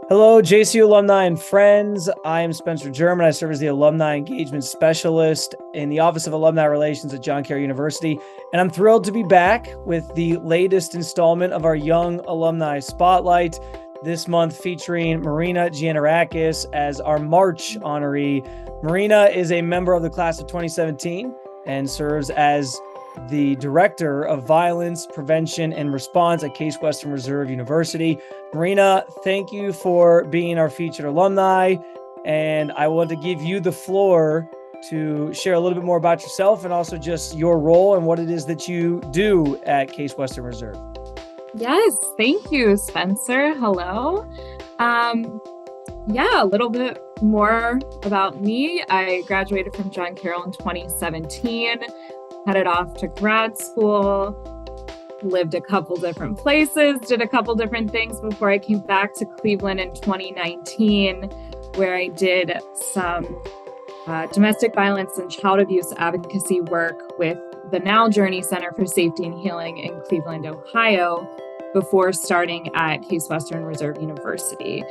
Hello, JCU alumni and friends. I am Spencer German. I serve as the Alumni Engagement Specialist in the Office of Alumni Relations at John Carroll University. And I'm thrilled to be back with the latest installment of our Young Alumni Spotlight, this month featuring Marina Giannirakis as our March honoree. Marina is a member of the class of 2017 and serves as the Director of Violence Prevention and Response at Case Western Reserve University. Marina, thank you for being our featured alumni, and I want to give you the floor to share a little bit more about yourself and also just your role and what it is that you do at Case Western Reserve. Yes, thank you, Spencer. Hello. A little bit more about me. I graduated from John Carroll in 2017, headed off to grad school, lived a couple different places, did a couple different things before I came back to Cleveland in 2019, where I did some domestic violence and child abuse advocacy work with the Now Journey Center for Safety and Healing in Cleveland, Ohio, before starting at Case Western Reserve University.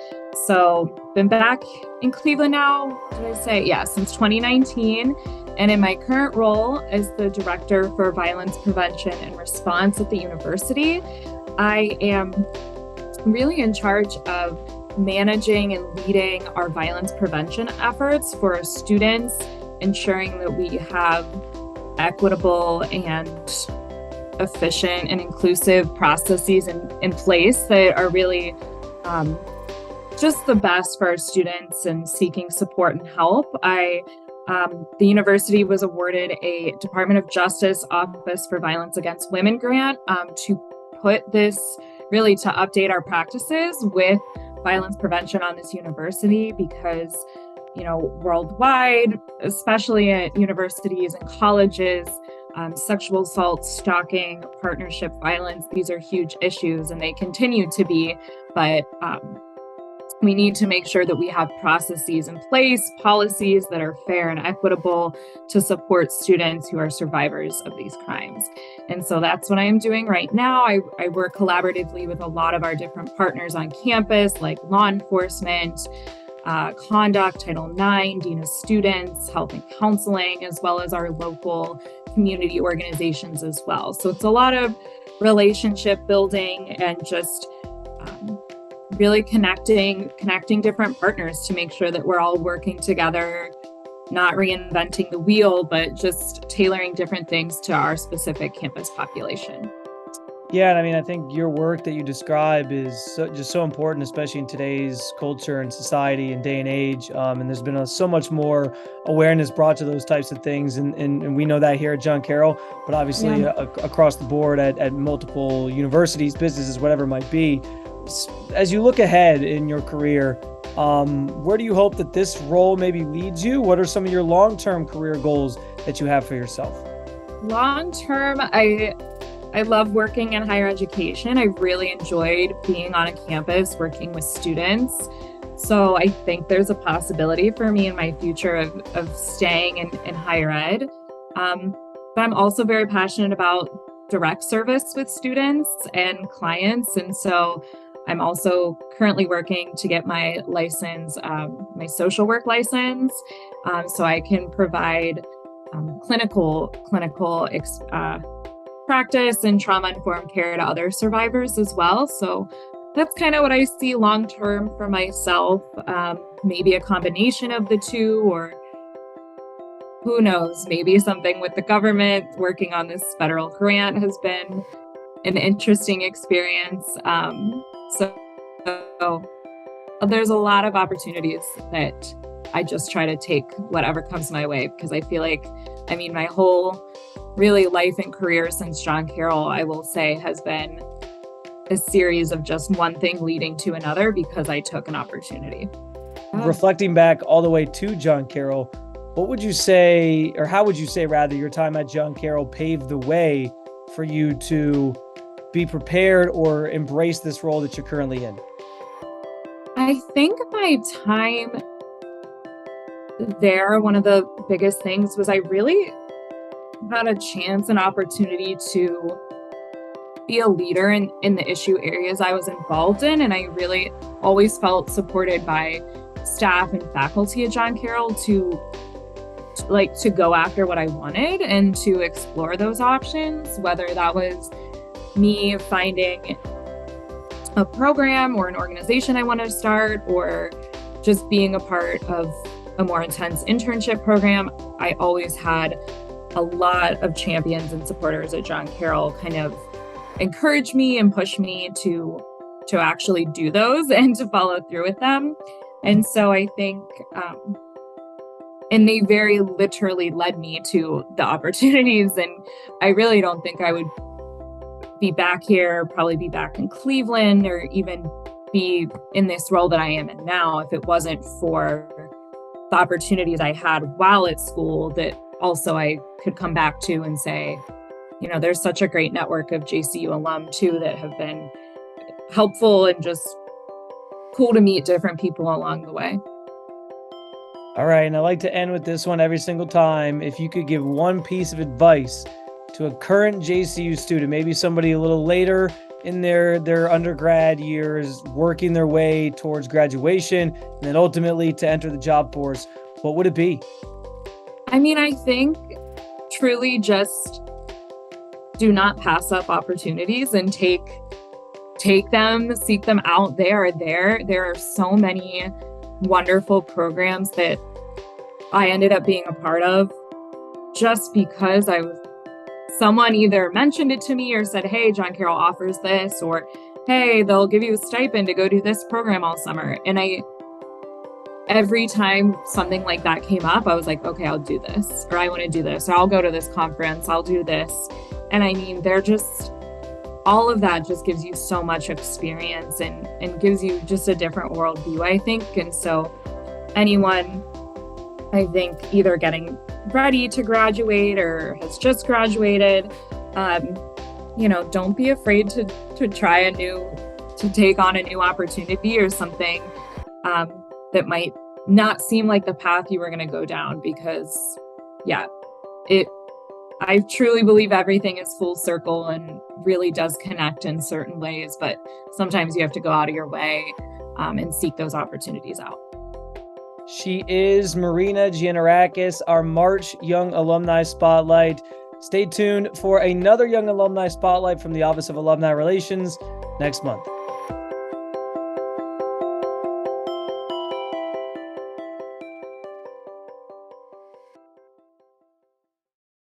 So been back in Cleveland now, since 2019. And in my current role as the Director for Violence Prevention and Response at the university, I am really in charge of managing and leading our violence prevention efforts for our students, ensuring that we have equitable and efficient and inclusive processes in place that are really just the best for our students and seeking support and help. The university was awarded a Department of Justice Office for Violence Against Women grant to put this, really to update our practices with violence prevention on this university because, worldwide, especially at universities and colleges, sexual assault, stalking, partnership violence, these are huge issues and they continue to be, but we need to make sure that we have processes in place, policies that are fair and equitable to support students who are survivors of these crimes. And so that's what I am doing right now. I work collaboratively with a lot of our different partners on campus, like law enforcement, conduct, Title IX, Dean of Students, health and counseling, as well as our local community organizations as well. So it's a lot of relationship building and just really connecting different partners to make sure that we're all working together, not reinventing the wheel, but just tailoring different things to our specific campus population. Yeah, and I think your work that you describe is just so important, especially in today's culture and society and day and age. And there's been so much more awareness brought to those types of things. And we know that here at John Carroll, but obviously across the board at multiple universities, businesses, whatever it might be. As you look ahead in your career, where do you hope that this role maybe leads you? What are some of your long-term career goals that you have for yourself? Long-term, I love working in higher education. I really enjoyed being on a campus, working with students. So I think there's a possibility for me in my future of staying in higher ed. But I'm also very passionate about direct service with students and clients. And so I'm also currently working to get my license, my social work license, so I can provide clinical practice and trauma-informed care to other survivors as well. So that's kind of what I see long-term for myself, maybe a combination of the two, or who knows, maybe something with the government. Working on this federal grant has been an interesting experience. So there's a lot of opportunities that I just try to take whatever comes my way, because I feel like, my whole really life and career since John Carroll, I will say, has been a series of just one thing leading to another because I took an opportunity. Reflecting back all the way to John Carroll, what would you say, or how would you say rather, your time at John Carroll paved the way for you to be prepared or embrace this role that you're currently in? I think my time there, one of the biggest things was I really had a chance and opportunity to be a leader in the issue areas I was involved in. And I really always felt supported by staff and faculty at John Carroll to go after what I wanted and to explore those options, whether that was me finding a program or an organization I want to start, or just being a part of a more intense internship program. I always had a lot of champions and supporters at John Carroll kind of encourage me and push me to actually do those and to follow through with them. And so I think, and they very literally led me to the opportunities. And I really don't think I would be back here, probably be back in Cleveland, or even be in this role that I am in now if it wasn't for the opportunities I had while at school that also I could come back to and say, you know, there's such a great network of JCU alum too that have been helpful and just cool to meet different people along the way. All right, and I like to end with this one every single time. If you could give one piece of advice to a current JCU student, maybe somebody a little later in their undergrad years, working their way towards graduation, and then ultimately to enter the job force, what would it be? I mean, I think truly just do not pass up opportunities and take them, seek them out. They are there. There are so many wonderful programs that I ended up being a part of just because someone either mentioned it to me or said, hey, John Carroll offers this, or hey, they'll give you a stipend to go do this program all summer. And every time something like that came up, I was like, okay, I'll do this, or I want to do this, or I'll go to this conference, I'll do this. And I mean, all of that just gives you so much experience and gives you just a different worldview, I think. And so anyone, I think, either getting ready to graduate or has just graduated, don't be afraid to take on a new opportunity or something that might not seem like the path you were going to go down, because I truly believe everything is full circle and really does connect in certain ways, but sometimes you have to go out of your way and seek those opportunities out. She is Marina Giannirakis, our March Young Alumni Spotlight. Stay tuned for another Young Alumni Spotlight from the Office of Alumni Relations next month.